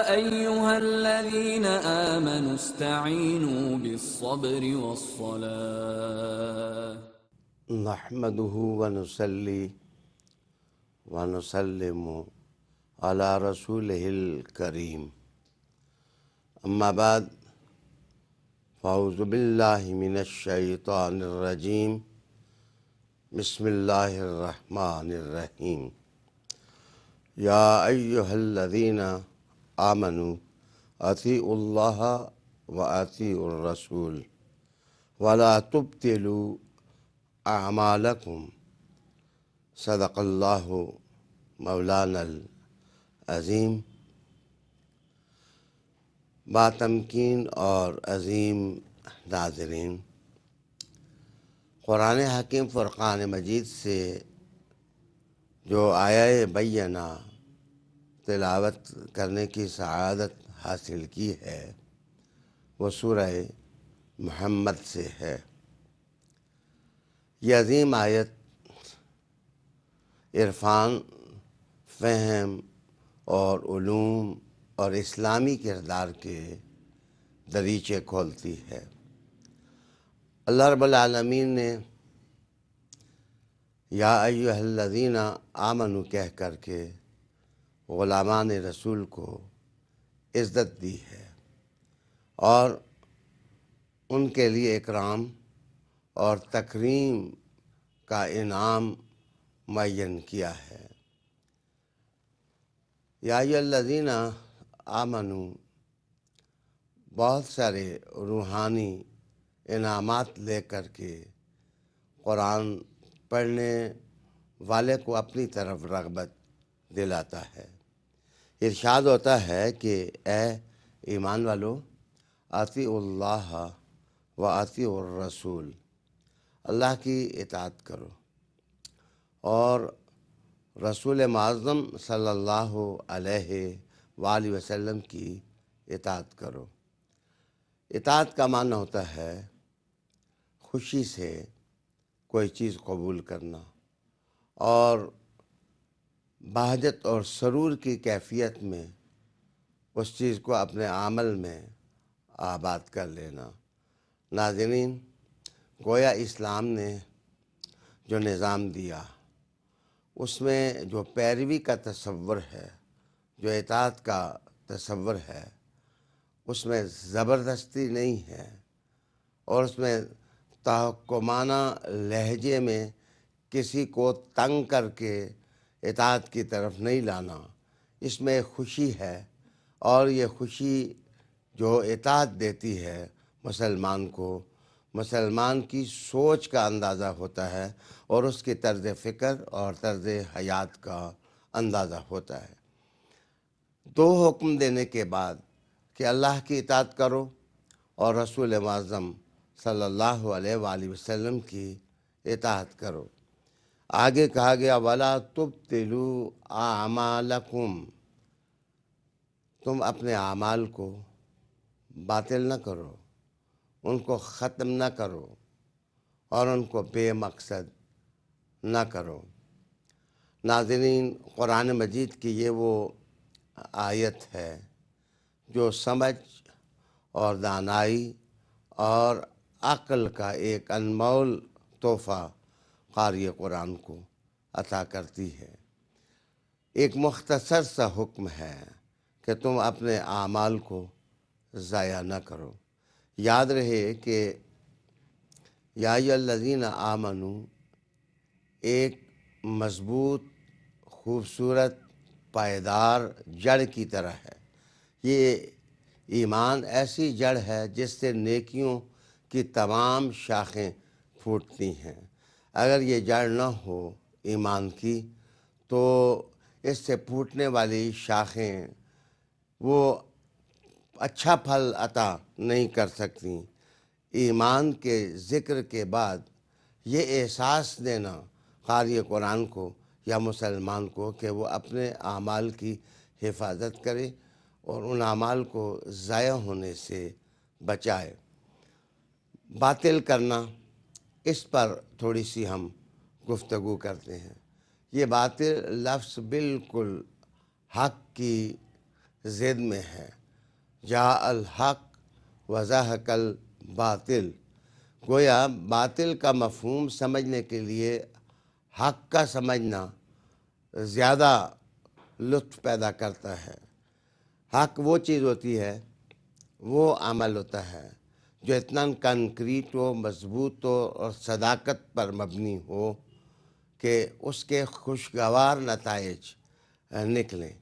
أيها الذين آمنوا استعينوا بالصبر والصلاة نحمده ونصلي ونسلم على رسوله الكريم اما بعد فاعوذ باللہ من الشیطان الرجیم بسم اللہ الرحمن الرحیم یا ایہا الذین آمنوا اطیعوا اللہ واطیعوا الرسول ولا تبطلوا اعمالکم صدق اللہ مولانا العظیم۔ باتمکین اور عظیم ناظرین، قرآن حکیم فرقان مجید سے جو آیہ بینہ تلاوت کرنے کی سعادت حاصل کی ہے وہ سورہ محمد سے ہے۔ یہ عظیم آیت عرفان، فہم اور علوم اور اسلامی کردار کے دریچے کھولتی ہے۔ اللہ رب العالمین نے یا ایھا الذین آمنوا کہہ کر کے غلامان رسول کو عزت دی ہے اور ان کے لیے اکرام اور تکریم کا انعام معین کیا ہے۔ یا ایھا الذین آمنوا بہت سارے روحانی انعامات لے کر کے قرآن پڑھنے والے کو اپنی طرف رغبت دلاتا ہے۔ ارشاد ہوتا ہے کہ اے ایمان والو، اطیعوا اللہ و اطیعوا الرسول، اللہ کی اطاعت کرو اور رسول معظم صلی اللہ علیہ وآلہ وسلم کی اطاعت کرو۔ اطاعت کا معنی ہوتا ہے خوشی سے کوئی چیز قبول کرنا اور بہجت اور سرور کی کیفیت میں اس چیز کو اپنے عمل میں آباد کر لینا۔ ناظرین، گویا اسلام نے جو نظام دیا اس میں جو پیروی کا تصور ہے، جو اطاعت کا تصور ہے، اس میں زبردستی نہیں ہے اور اس میں تحکمانہ لہجے میں کسی کو تنگ کر کے اطاعت کی طرف نہیں لانا۔ اس میں خوشی ہے اور یہ خوشی جو اطاعت دیتی ہے مسلمان کو، مسلمان کی سوچ کا اندازہ ہوتا ہے اور اس کی طرز فکر اور طرز حیات کا اندازہ ہوتا ہے۔ دو حکم دینے کے بعد کہ اللہ کی اطاعت کرو اور رسول معظم صلی اللہ علیہ وآلہ وسلم کی اطاعت کرو، آگے کہا گیا وَلَا تُبْطِلُوا أَعْمَالَكُمْ، تم اپنے اعمال کو باطل نہ کرو، ان کو ختم نہ کرو اور ان کو بے مقصد نہ کرو۔ ناظرین، قرآن مجید کی یہ وہ آیت ہے جو سمجھ اور دانائی اور عقل کا ایک انمول تحفہ قاری قرآن کو عطا کرتی ہے۔ ایک مختصر سا حکم ہے کہ تم اپنے اعمال کو ضائع نہ کرو۔ یاد رہے کہ یا ایھا الذین آمنوا ایک مضبوط، خوبصورت، پائیدار جڑ کی طرح ہے۔ یہ ایمان ایسی جڑ ہے جس سے نیکیوں کی تمام شاخیں پھوٹتی ہیں۔ اگر یہ جڑ نہ ہو ایمان کی تو اس سے پھوٹنے والی شاخیں وہ اچھا پھل عطا نہیں کر سکتی۔ ایمان کے ذکر کے بعد یہ احساس دینا قاری قرآن کو یا مسلمان کو کہ وہ اپنے اعمال کی حفاظت کرے اور ان اعمال کو ضائع ہونے سے بچائے۔ باطل کرنا، اس پر تھوڑی سی ہم گفتگو کرتے ہیں۔ یہ باطل لفظ بالکل حق کی ضد میں ہے۔ جاء الحق وزہق الباطل، گویا باطل کا مفہوم سمجھنے کے لیے حق کا سمجھنا زیادہ لطف پیدا کرتا ہے۔ حق وہ چیز ہوتی ہے، وہ عمل ہوتا ہے جو اتنا کنکریٹ ہو، مضبوط ہو اور صداقت پر مبنی ہو کہ اس کے خوشگوار نتائج نکلیں۔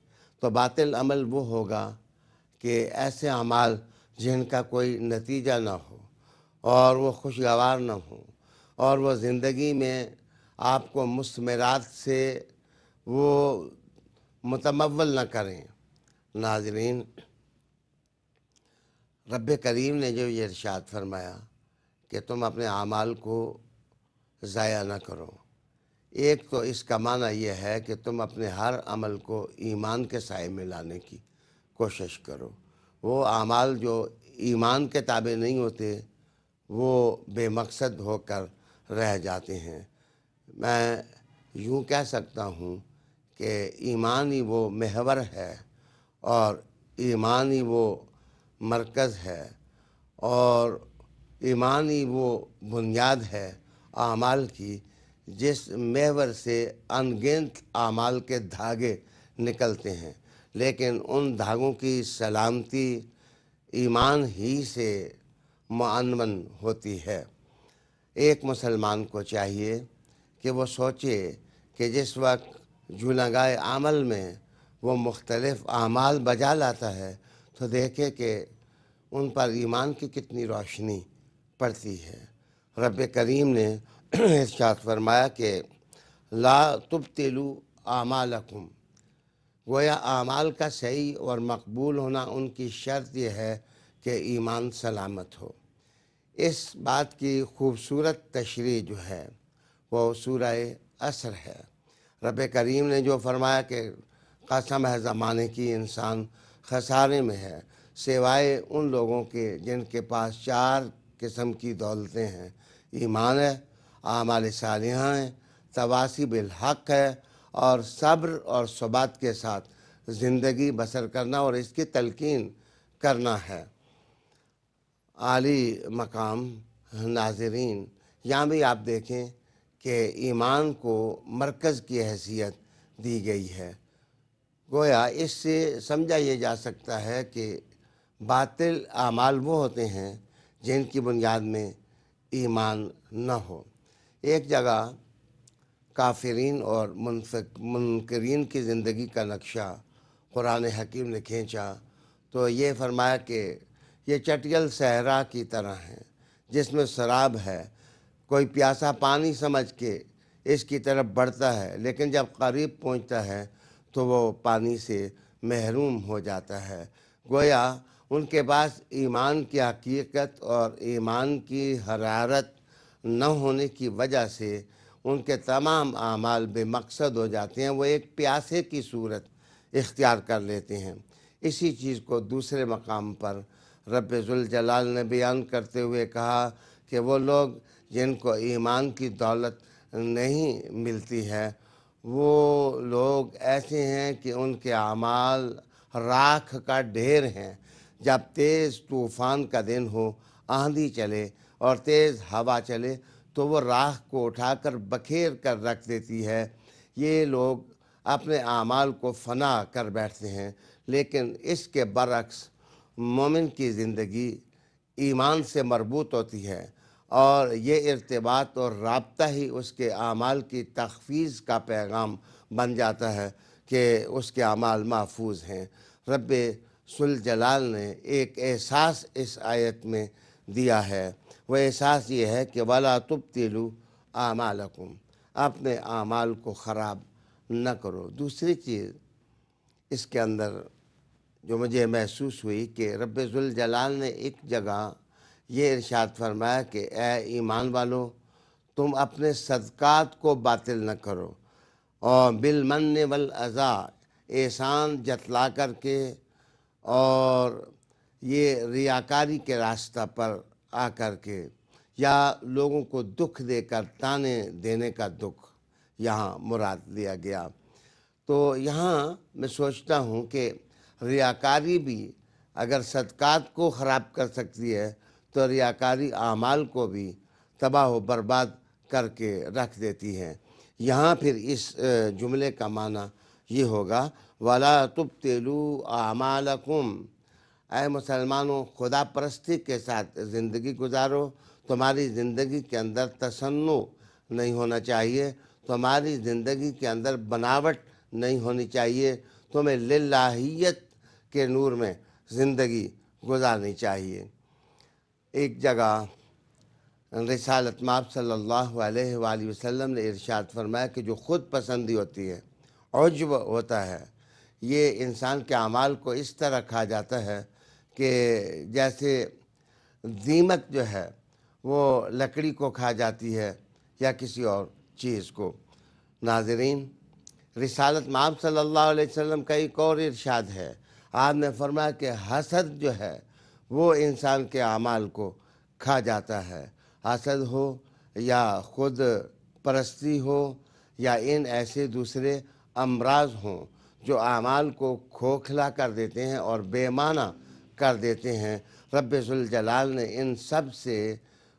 تو باطل عمل وہ ہوگا کہ ایسے اعمال جن کا کوئی نتیجہ نہ ہو اور وہ خوشگوار نہ ہوں اور وہ زندگی میں آپ کو مثمرات سے وہ متمول نہ کریں۔ ناظرین، رب کریم نے جو یہ ارشاد فرمایا کہ تم اپنے اعمال کو ضائع نہ کرو، ایک تو اس کا معنی یہ ہے کہ تم اپنے ہر عمل کو ایمان کے سائے میں لانے کی کوشش کرو۔ وہ اعمال جو ایمان کے تابع نہیں ہوتے وہ بے مقصد ہو کر رہ جاتے ہیں۔ میں یوں کہہ سکتا ہوں کہ ایمان ہی وہ محور ہے اور ایمان ہی وہ مرکز ہے اور ایمان ہی وہ بنیاد ہے اعمال کی، جس محور سے ان گنت اعمال کے دھاگے نکلتے ہیں، لیکن ان دھاگوں کی سلامتی ایمان ہی سے معنون ہوتی ہے۔ ایک مسلمان کو چاہیے کہ وہ سوچے کہ جس وقت جولانگائے عمل میں وہ مختلف اعمال بجا لاتا ہے تو دیکھے کہ ان پر ایمان کی کتنی روشنی پڑتی ہے۔ رب کریم نے ارشاد فرمایا کہ لا تبطلوا اعمالکم، گویا اعمال کا صحیح اور مقبول ہونا ان کی شرط یہ ہے کہ ایمان سلامت ہو۔ اس بات کی خوبصورت تشریح جو ہے وہ سورہ عصر ہے۔ رب کریم نے جو فرمایا کہ قسم ہے زمانے کی انسان خسارے میں ہے، سوائے ان لوگوں کے جن کے پاس 4 قسم کی دولتیں ہیں، ایمان ہے، اعمال صالحہ ہیں، تواصی بالحق ہے اور صبر اور ثبات کے ساتھ زندگی بسر کرنا اور اس کی تلقین کرنا ہے۔ عالی مقام ناظرین، یہاں بھی آپ دیکھیں کہ ایمان کو مرکز کی حیثیت دی گئی ہے۔ گویا اس سے سمجھا یہ جا سکتا ہے کہ باطل اعمال وہ ہوتے ہیں جن کی بنیاد میں ایمان نہ ہو۔ ایک جگہ کافرین اور منکرین کی زندگی کا نقشہ قرآن حکیم نے کھینچا تو یہ فرمایا کہ یہ چٹیل صحرا کی طرح ہیں جس میں سراب ہے، کوئی پیاسا پانی سمجھ کے اس کی طرف بڑھتا ہے لیکن جب قریب پہنچتا ہے تو وہ پانی سے محروم ہو جاتا ہے۔ گویا ان کے پاس ایمان کی حقیقت اور ایمان کی حرارت نہ ہونے کی وجہ سے ان کے تمام اعمال بے مقصد ہو جاتے ہیں، وہ ایک پیاسے کی صورت اختیار کر لیتے ہیں۔ اسی چیز کو دوسرے مقام پر رب ذوالجلال نے بیان کرتے ہوئے کہا کہ وہ لوگ جن کو ایمان کی دولت نہیں ملتی ہے وہ لوگ ایسے ہیں کہ ان کے اعمال راکھ کا ڈھیر ہیں۔ جب تیز طوفان کا دن ہو، آندھی چلے اور تیز ہوا چلے تو وہ راکھ کو اٹھا کر بکھیر کر رکھ دیتی ہے۔ یہ لوگ اپنے اعمال کو فنا کر بیٹھتے ہیں، لیکن اس کے برعکس مومن کی زندگی ایمان سے مربوط ہوتی ہے اور یہ ارتباط اور رابطہ ہی اس کے اعمال کی تخفیض کا پیغام بن جاتا ہے کہ اس کے اعمال محفوظ ہیں۔ رب ذوالجلال نے ایک احساس اس آیت میں دیا ہے، وہ احساس یہ ہے کہ وَلَا تُبْطِلُوا أَعْمَالَكُمْ، اپنے اعمال کو خراب نہ کرو۔ دوسری چیز اس کے اندر جو مجھے محسوس ہوئی کہ رب ذوالجلال نے ایک جگہ یہ ارشاد فرمایا کہ اے ایمان والو، تم اپنے صدقات کو باطل نہ کرو اور بالمن والاذی، احسان جتلا کر کے اور یہ ریاکاری کے راستہ پر آ کر کے یا لوگوں کو دکھ دے کر تانے دینے کا دکھ یہاں مراد لیا گیا۔ تو یہاں میں سوچتا ہوں کہ ریاکاری بھی اگر صدقات کو خراب کر سکتی ہے تو ریاکاری اعمال کو بھی تباہ و برباد کر کے رکھ دیتی ہے۔ یہاں پھر اس جملے کا معنی یہ ہوگا وَلَا تُبْطِلُوا أَعْمَالَكُمْ، اے مسلمانوں خدا پرستی کے ساتھ زندگی گزارو، تمہاری زندگی کے اندر تصنع نہیں ہونا چاہیے، تمہاری زندگی کے اندر بناوٹ نہیں ہونی چاہیے، تمہیں للہیت کے نور میں زندگی گزارنی چاہیے۔ ایک جگہ رسالت مآب صلی اللہ علیہ وآلہ وسلم نے ارشاد فرمایا کہ جو خود پسندی ہوتی ہے، عجب ہوتا ہے، یہ انسان کے اعمال کو اس طرح کھا جاتا ہے کہ جیسے دیمک جو ہے وہ لکڑی کو کھا جاتی ہے یا کسی اور چیز کو۔ ناظرین، رسالت مآب صلی اللہ علیہ وسلم کا ایک اور ارشاد ہے، آپ نے فرمایا کہ حسد جو ہے وہ انسان کے اعمال کو کھا جاتا ہے۔ حسد ہو یا خود پرستی ہو یا ان ایسے دوسرے امراض ہوں جو اعمال کو کھوکھلا کر دیتے ہیں اور بے معنی کر دیتے ہیں، رب ذوالجلال نے ان سب سے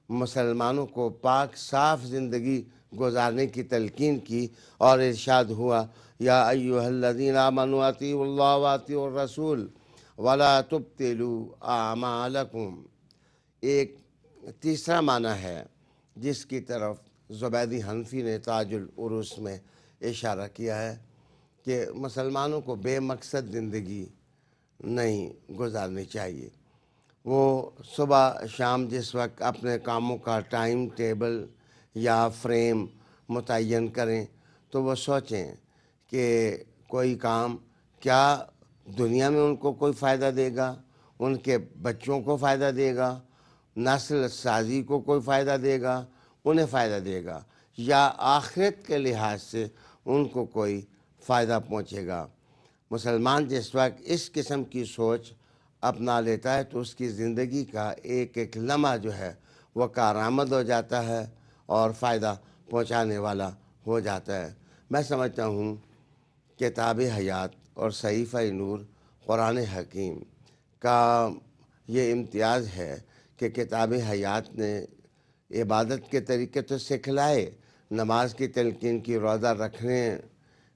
مسلمانوں کو پاک صاف زندگی گزارنے کی تلقین کی اور ارشاد ہوا یا ایھا الذین آمنوا اطیعوا اللہ واطیعوا الرسول ولا تبطلوا اعمالکم۔ ایک تیسرا معنی ہے جس کی طرف زبیدی حنفی نے تاج العروس میں اشارہ کیا ہے کہ مسلمانوں کو بے مقصد زندگی نہیں گزارنی چاہیے۔ وہ صبح شام جس وقت اپنے کاموں کا ٹائم ٹیبل یا فریم متعین کریں تو وہ سوچیں کہ کوئی کام کیا دنیا میں ان کو کوئی فائدہ دے گا، ان کے بچوں کو فائدہ دے گا، نسل سازی کو کوئی فائدہ دے گا، انہیں فائدہ دے گا، یا آخرت کے لحاظ سے ان کو کوئی فائدہ پہنچے گا۔ مسلمان جس وقت اس قسم کی سوچ اپنا لیتا ہے تو اس کی زندگی کا ایک ایک لمحہ جو ہے وہ کارآمد ہو جاتا ہے اور فائدہ پہنچانے والا ہو جاتا ہے۔ میں سمجھتا ہوں کتاب حیات اور صحیفہ نور قرآن حکیم کا یہ امتیاز ہے کہ کتاب حیات نے عبادت کے طریقے تو سکھلائے، نماز کی تلقین کی، روزہ رکھنے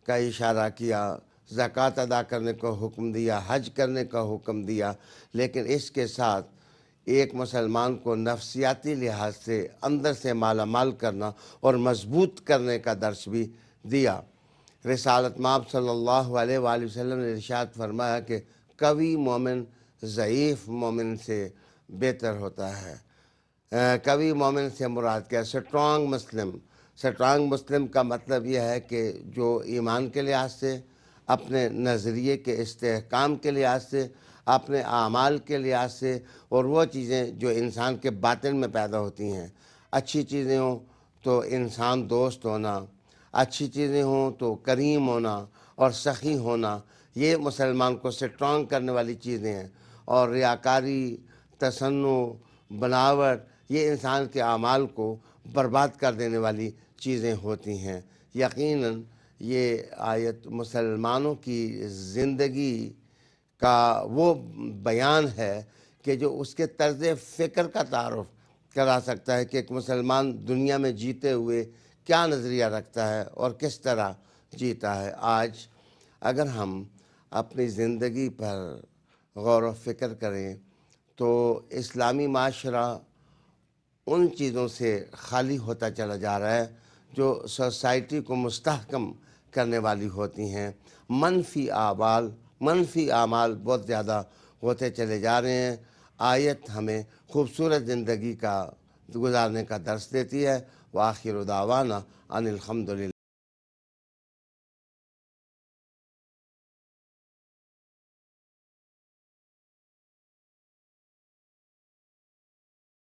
کا اشارہ کیا، زکوٰۃ ادا کرنے کا حکم دیا، حج کرنے کا حکم دیا، لیکن اس کے ساتھ ایک مسلمان کو نفسیاتی لحاظ سے اندر سے مالا مال کرنا اور مضبوط کرنے کا درس بھی دیا۔ رسالت مآب صلی اللہ علیہ وآلہ وسلم نے ارشاد فرمایا کہ قوی مومن ضعیف مومن سے بہتر ہوتا ہے۔ قوی مومن سے مراد کیا؟ سٹرانگ مسلم۔ سٹرانگ مسلم کا مطلب یہ ہے کہ جو ایمان کے لحاظ سے، اپنے نظریے کے استحکام کے لحاظ سے، اپنے اعمال کے لحاظ سے، اور وہ چیزیں جو انسان کے باطن میں پیدا ہوتی ہیں، اچھی چیزیں ہوں تو انسان دوست ہونا، اچھی چیزیں ہوں تو کریم ہونا اور سخی ہونا، یہ مسلمان کو سٹرانگ کرنے والی چیزیں ہیں۔ اور ریاکاری، تصنع، بناوٹ، یہ انسان کے اعمال کو برباد کر دینے والی چیزیں ہوتی ہیں۔ یقیناً یہ آیت مسلمانوں کی زندگی کا وہ بیان ہے کہ جو اس کے طرز فکر کا تعارف کرا سکتا ہے کہ ایک مسلمان دنیا میں جیتے ہوئے کیا نظریہ رکھتا ہے اور کس طرح جیتا ہے۔ آج اگر ہم اپنی زندگی پر غور و فکر کریں تو اسلامی معاشرہ ان چیزوں سے خالی ہوتا چلا جا رہا ہے جو سوسائٹی کو مستحکم کرنے والی ہوتی ہیں۔ منفی اعمال بہت زیادہ ہوتے چلے جا رہے ہیں۔ آیت ہمیں خوبصورت زندگی کا گزارنے کا درس دیتی ہے۔ وآخر دعوانا ان الحمدللہ۔